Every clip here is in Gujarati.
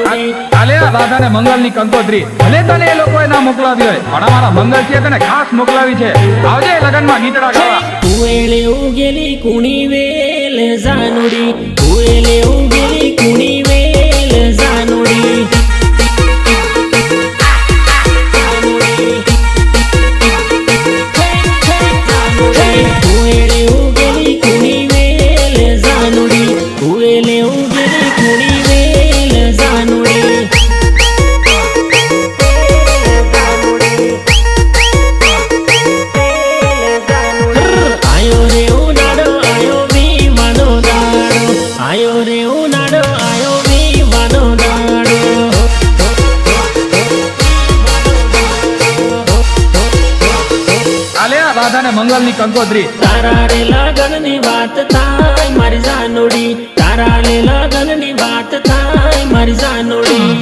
કાલે આ રાધા ને મંગલ ની કંકોત્રી ભલે તને એ લોકોએ ના મોકલાવી હોય પણ અમારા મંગલ છે તને ખાસ મોકલાવી છે. આવજે લગન માં ગીતડા ગાવા. કુએલે ઉગેલી કુણી વેલ જાનુડી, કુએલે ઉગેલી કુણી વેલ જાનુડી. કુએલે ઉગેલી કુણી વેલ જાનુડી, કુએલે ઉગેલી કુણી વેલ જાનુડી. આયો રે ઉનાળો આયો વીવાનો દાડો, આયો રે ઉનાળો આયો વીવાનો દાડો. કાલે આ રાધા ને મંગલ ની કંકોત્રી તારા રે લગન ની વાત થાય મારી જાનુડી, તારા રે લગન ની વાત થાય મારી જાનુડી.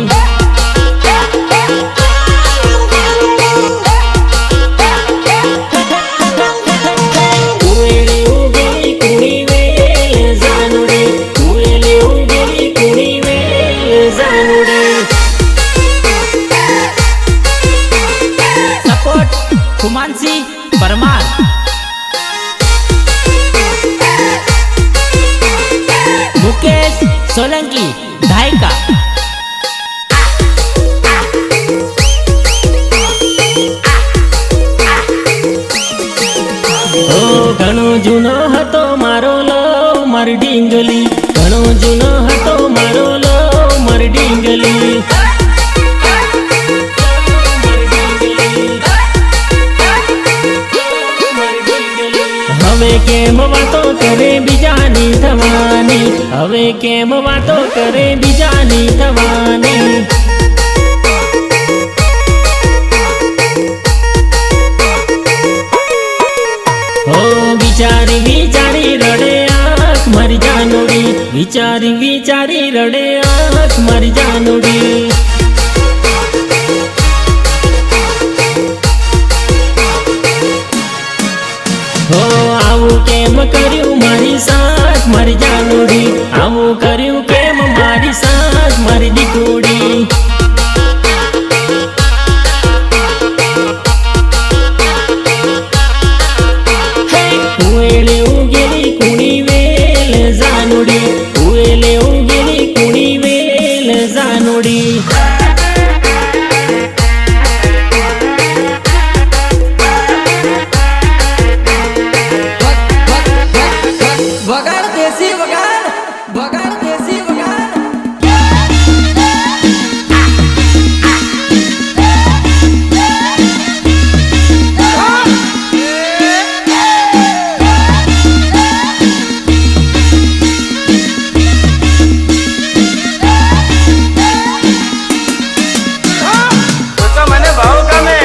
કુએલે ઉગેલી કુણી વેલ જાનુડી, કુએલે ઉગેલી કુણી વેલ જાનુડી. સપોર્ટ કુમાનસી પરમાર. मुकेश सोलंकी धायका. ओ घणो जूनो हतो मारो लो मारी ढींगली, घणो जूनो हतो मारो लो मारी ढींगली. હવે કેમ વાતો કરે બીજાની થવાની, હવે કેમ વાતો કરે બીજાની થવાની. ઓ વિચારી વિચારી રડે આંખ મારી જાનુડી, વિચારી વિચારી રડે આંખ મારી જાનુડી. હો આવું કેમ કર્યું મારી સાસ મારી જાનુડી, આવું કર્યું કેમ મારી સાસ મારી દીકુડી. કુએલે ઉગેલી કુણી વેલ જાનુડી, કુએલે ઉગેલી કુણી વેલ જાનુડી. વગાડ દેશી વગાડ, વગાડ દેશી વગાડ. મને બહુ ગમે,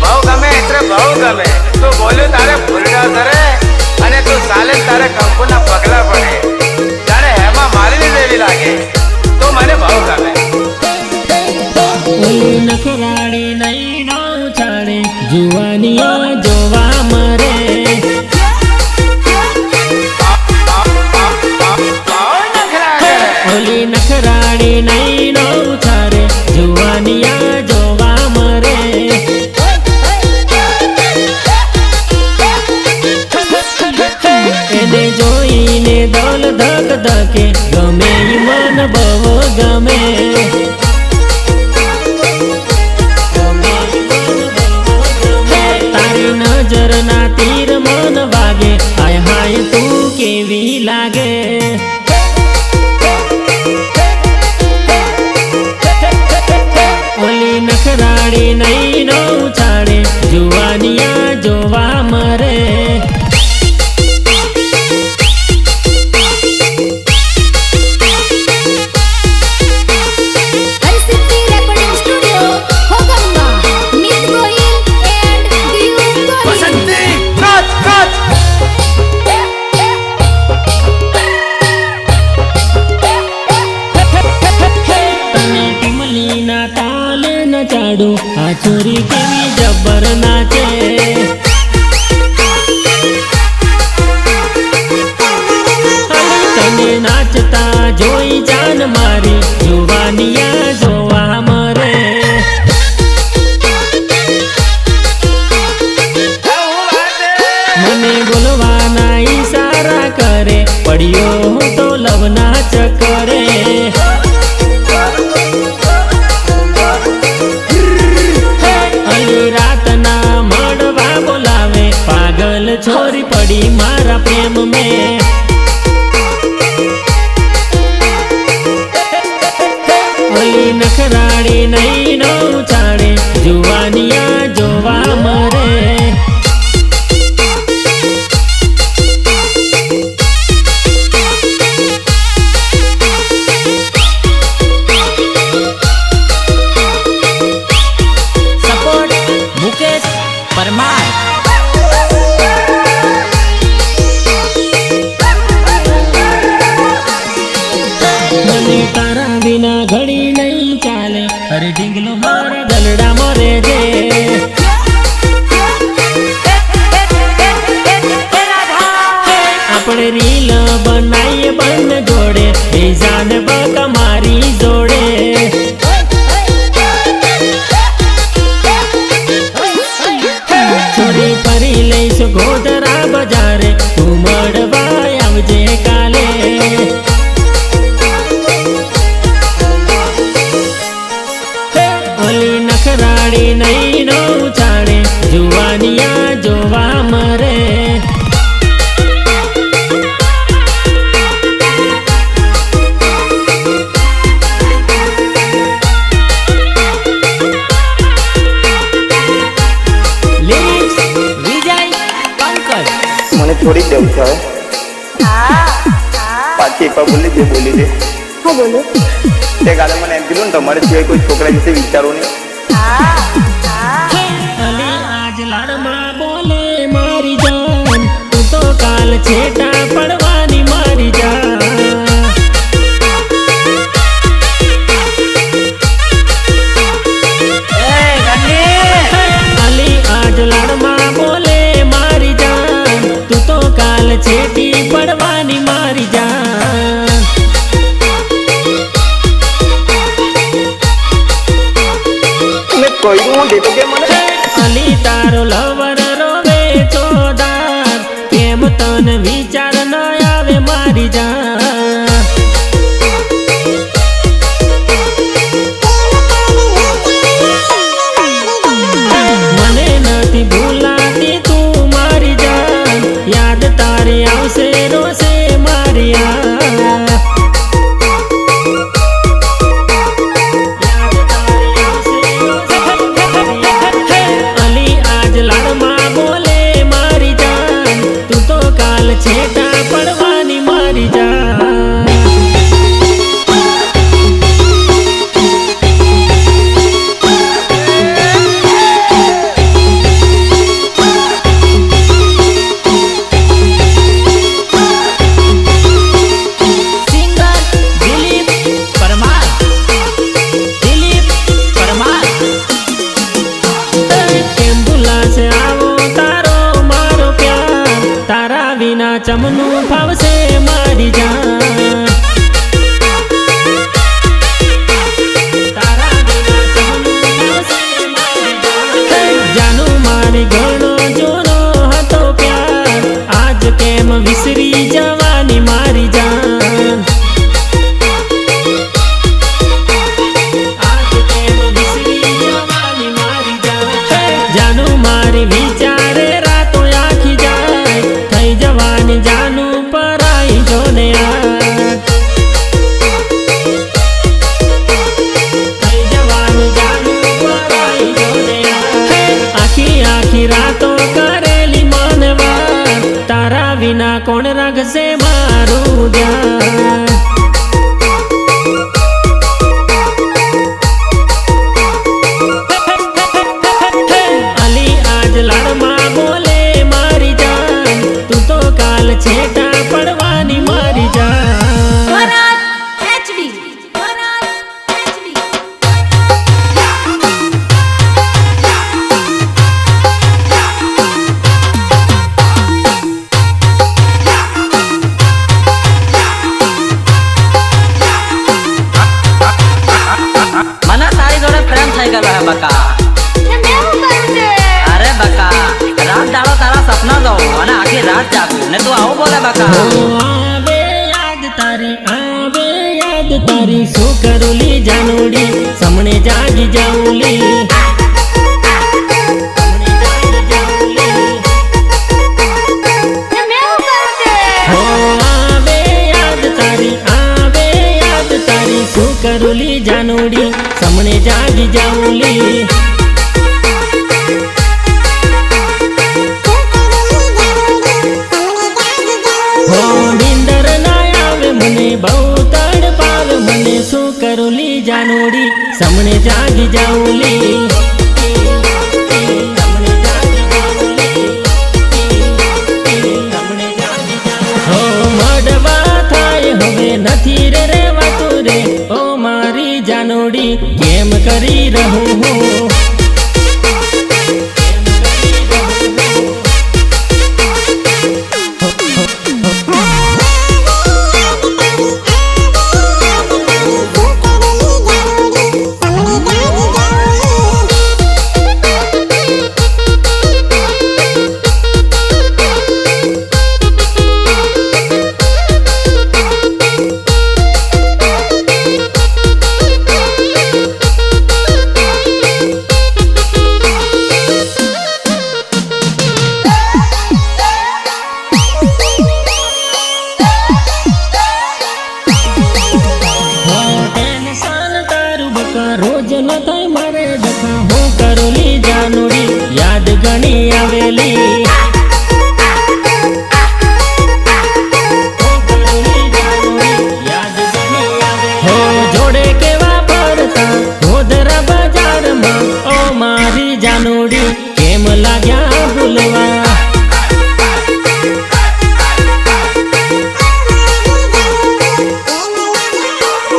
બહુ ગમે એટલે બહુ ગમે. તું બોલ્યું તારે ફૂલડા ધરે અને તું ચાલે તારે કંકુના પગલા પડે, જાણે હેમાં મારીને દેવી લાગે. તો મને બહુ ગમે. ઓલી નખરાડી નહીં નો ચાડે જુવાનીઓ જોવા મરે. ઓલી નખરાડી નહીં નો ચાડે જુવાનિયા જોવા મરે. એને જોઈને દોલ ધક ધકે ગમે ઈ મન બહુ ગમે. તારી નજર ના તીર મન વાગે, હાય હાય તું કેવી લાગે. ઓલી નખરાડી નહીં નો ચાડે જુવાનિયા જોવા મરે. ચાડો આ છોરી કેવી જબર નાચે. તને નાચતા જોઈ જાન મારી, જોવા જુવાનિયા જોવા મરે. મને બોલવાના ઈશારા કરે, પડ્યો હું તો લવના ચક્કરે. અલી રાતના મળવા બોલાવે, પાગલ છોરી પડી મારા પ્રેમ મેં. અલી નખરાડી નહીં નો ચાડે, જુવાનિયા જોવા મરે. પરમાર મને તારા વિના ઘડી નહીં ચાલે, અરે ઢીંગલો મારા ગલડા મરે છે. આપણે રીલ બનાવીએ બંને જોડે, જાન બક મારી જોડે. છોરી ફરી લઈશું ગોધરા બજારે, તું મળવા આવજે કાલે. ઓલી નખરાડી નહીં નો ચાડે, જુવાનિયા જોવા મરે. મને છોડી જ દેવું છે હવે. પાછી એક વાર બોલી દે હા બોલો. તે કાલે મને એમ કીધું ને તમારે સિવાય કોઈ છોકરા વિશે વિચારો નહીં. અલી આજ લાડમાં બોલે મારી જાન, તું તો કાલ છેટા પડવાની મારી જાન. અલી આજ લાડમાં બોલે મારી જાન, તું તો કાલ છેટી પડવાની મારી જાન. મેં કહ્યું હું દેતો કે મને અલી તારો લવર રોવે ચોદાર, કેમ તને વિચાર ન આવે મારી જાન. મને નથી ભૂલાતી તું મારી જાન, યાદ તારી આવશે રોશે મારી યાદ તારી આવશે રોશે મારી યાદ. અલી આજ લાડમાં બોલે મારી જાન, તું તો કાલ છેટા પડવાની મારી જાન. સિંગર દિલીપ પરમાર કેમ ભૂલાશે આવો તારો મારો પ્યાર, તારા વિના ચમનું ફાવશે મારી જાન. તારા વિના ચમનું ફાવશે મારી જાન. જાનું મારી ઘણો જૂનો હતો પ્યાર, આજ કેમ વિસરી જવાની મારી જાન. આજ કેમ વિસરી જવાની મારી જાન. જાનું મારી વિચારે રાતો આખી જાય, થઈ જવાની જાનું પરાઈ જોને આજ. થઈ જવાનું જાનું પરાઈ જોને આજ. આખી આખી રાતો કરેલી મનવાર, તારા વિના કોણ રાખશે મારું ધ્યાન. અલી આજ લાડમાં બોલે મારી જાન, તું તો કાલ છેટા પડવાની મારી જાન. HD તારી શું કરુલી જાનુડી સમણે જાગી જાઉલી હો આવે યાદ તારી શું કરુલી જાનુડી સમણે જાગી જાઉલી હો નીંદર ના આવે મને બહુ તડપાવે મને શું કરુલી જાનુડી સમણે જાગી જાઉલી હો મળવા થાય હવે નથી રે રેવાતું રે ઓ મારી જાનુડી કેમ કરી રહું હું રોજ ન થાય મારે ડખા હું કરુલી જાનુડી યાદ ઘણી આવેલી હો જોડે કેવા પડતા ગોધરા બજારમાં ઓ મારી જાનુડી કેમ લાગ્યા ભૂલવા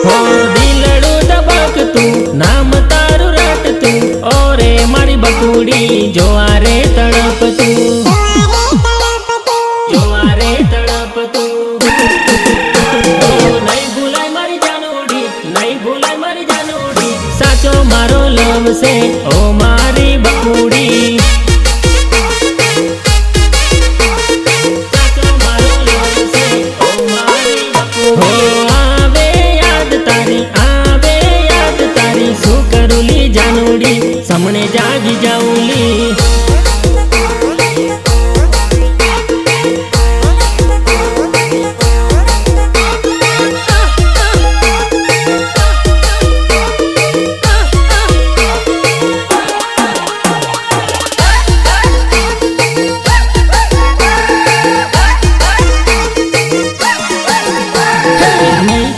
હો દિલડું દબકતું નામ તારું રટતું ઓરે મારી બકુડી જોવા રે તડપતું જોવા રે તડપતું નહીં ભૂલાય મારી જાનુડી નહીં ભૂલાય મારી જાનુડી સાચો મારો લવ છે ઓ મારી બકુડી સાચો મારો લવ છે ઓ મારી બકુડી શું કરુલી જાનુડી સમણે જાગી જાઉલી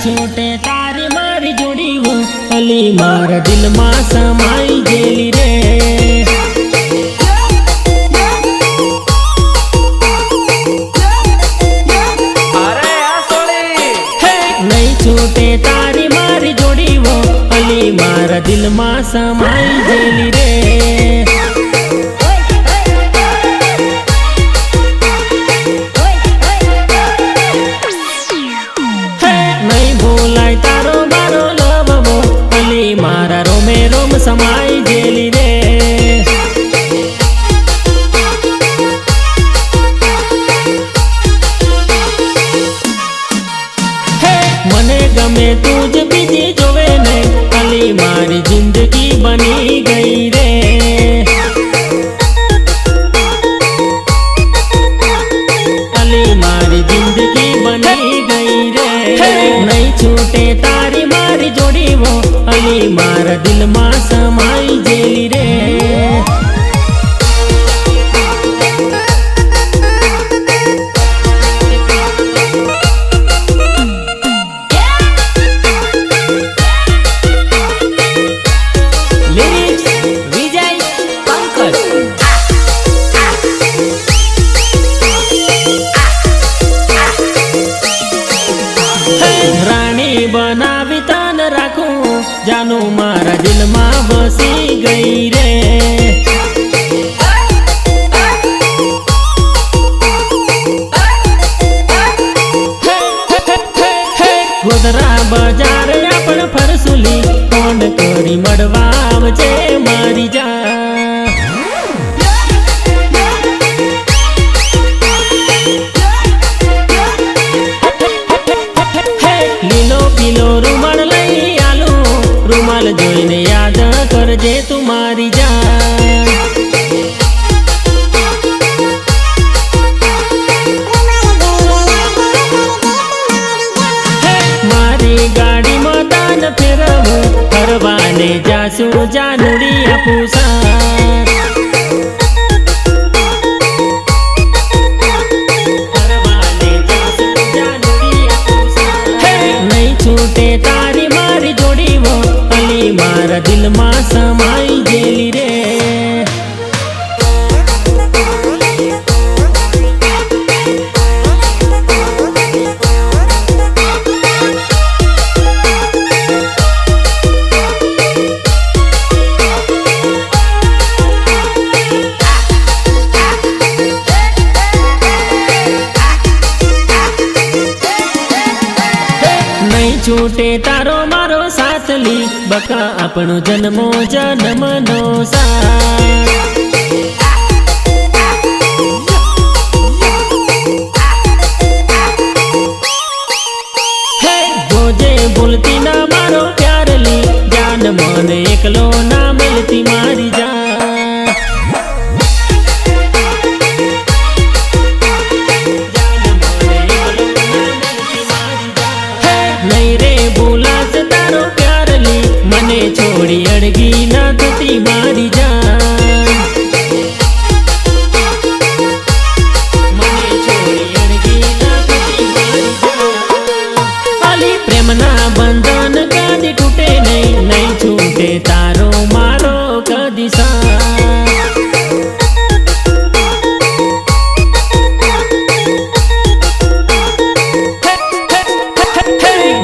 છૂટે તારી મારી જોડી હું અલી મારા દિલમાં સમાઈ ગયેલી રે નહીં છૂટે તારી મારી જોડી હું અલી મારા દિલમાં સમાઈ ગયેલી રે તારો મારો લવવો અલી મારા રોમે રોમ સમાઈ ગયેલી રે મને ગમે તું જ બીજી જોવે ને અલી મારી જિંદગી બની ગઈ રે અલી મારી જિંદગી બની ગઈ રે નહીં છૂટે તારી મારી જોડી વો અલી મારા દિલમાં સમાઈ ગયેલી રે રાણી બનાવી તને રાખું જાનુ મારા દિલમાં બસી ગઈ રે ગોધરા બજાર આપણે ફરસુલી ફોન કરી મળવા આવજે મારી જા લીલો પીલો રૂમાલ રૂમાલ જોઈને યાદ કરજે તું મારી જાન. મારી ગાડીમાં તાન ફેરવું ફરવાને જાસુ જાનુડી આપું સાથ. છૂટે તારી મારી જોડી વો અલી મારા દિલમાં સમાઈ ગયેલી રે. છૂટે તારો મારો સાથ લી બકા આપણો જન્મો જન્મનો સાથ. જોજે ભૂલતી ના મારો પ્યાર લી જાન મને એકલો ના મિલતી મારી જાન. મને છોડી અડગી ના થતી મારી જાન. મને છોડી અડગી ના થતી મારી જાન. અલી પ્રેમના બંધન કદી તૂટે નહીં, નહીં છૂટે તારો મારો કદી સાથ.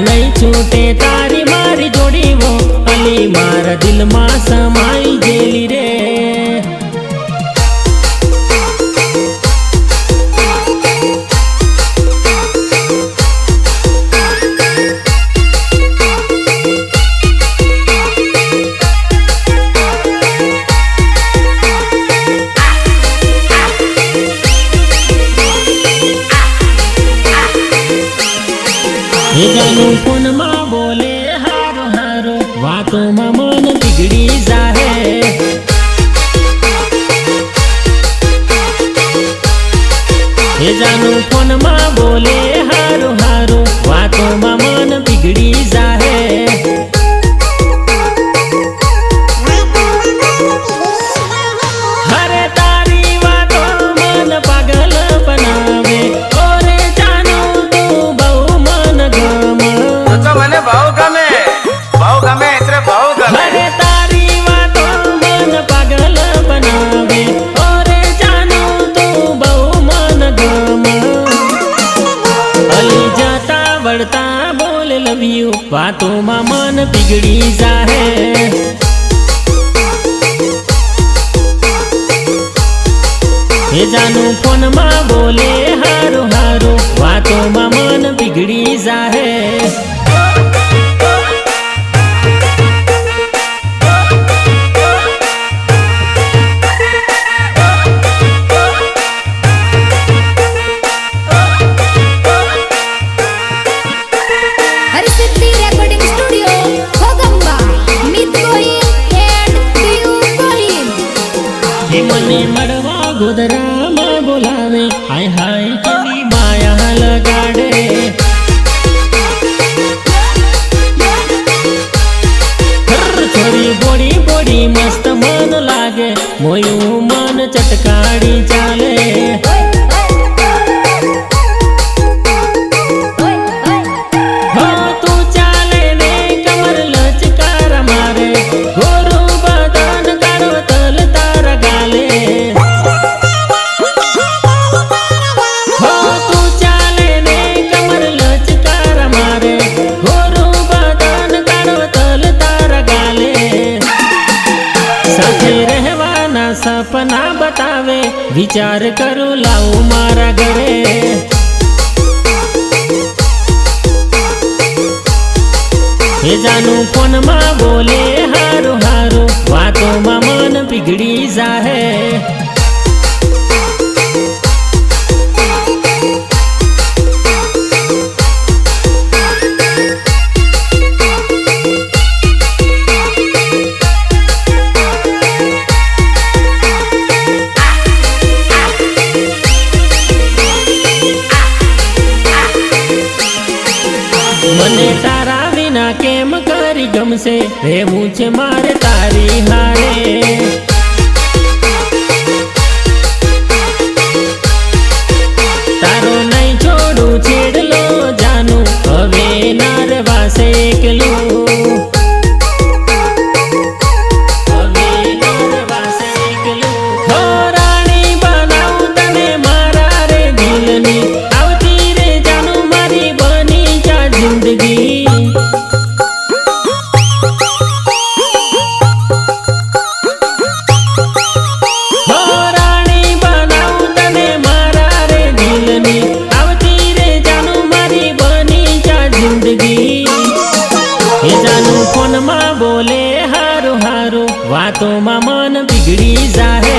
નહીં છૂટે તારી મારી જોડી વો અલી મારા દિલમાં સમાઈ ગયેલી રે. એ જાનું ફોનમાં બોલે હારો હારો વાતોમાં મન બિગડી જાહે. એ જાનું ફોનમાં બોલે હારો હારો વાતોમાં મન બિગડી જાહે. હરે તારી વાતો મન પાગલ બનાવે. ઓરે જાનું તું બહુ મન ગમે. તો મને બહુ ગમે, બહુ ગમે એટલે બહુ ગમે. હરે તારી વાતો મન પાગલ બનાવે. ઓરે જાનું તું બહુ મન ગમે. અલી જતા વળતા બોલ લવ યુ વાતોમાં મન બિગડી જાહે. એ જાનું ફોનમાં બોલે હારો હારો વાતોમાં મન બિગડી જાહે. હરિસિદ્ધિ રેકોર્ડિંગ સ્ટુડિયો ભોગંબા મિત ગોહિલ એન્ડ પીયુ ગોહિલ. એ મને મળવા ગોદરામાં બોલાવે હાય હાય કની માયા લગાડે. થોડી બોડી બોડી મસ્ત મન લાગે મોયું મન ચટકાડી ચાલે. હો તું ચાલે ને કમર લચકાર મારે ગોરું બદન કાળો તલ તારા ગાલે. હો તું ચાલે ને કમર લચકાર મારે ગોરું બદન કાળો તલ તારા ગાલે. સાથે રહેવાના સપના બતાવે વિચાર કરું લાવું મારા ઘરે. એ જાનું ફોનમાં બોલે હારો હારો વાતોમાં મન બિગડી જાહે. ગમશે રહેવું છે મારે તારી હારે તારો નહીં છોડું છેડલો જાનું હવે નારવાસે એકલું હવે નારવાસે એકલું હો રાણી બનાવું તને મારા રે દિલની આવતી રે જાનું મારી બની જા જિંદગી એ જાનું ફોનમાં બોલે હારું હારું વાતોમાં મન બિગડી જાહે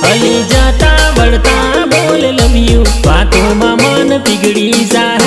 હલી જતા વળતા બોલ લવ યુ વાતોમાં મન બિગડી જાહે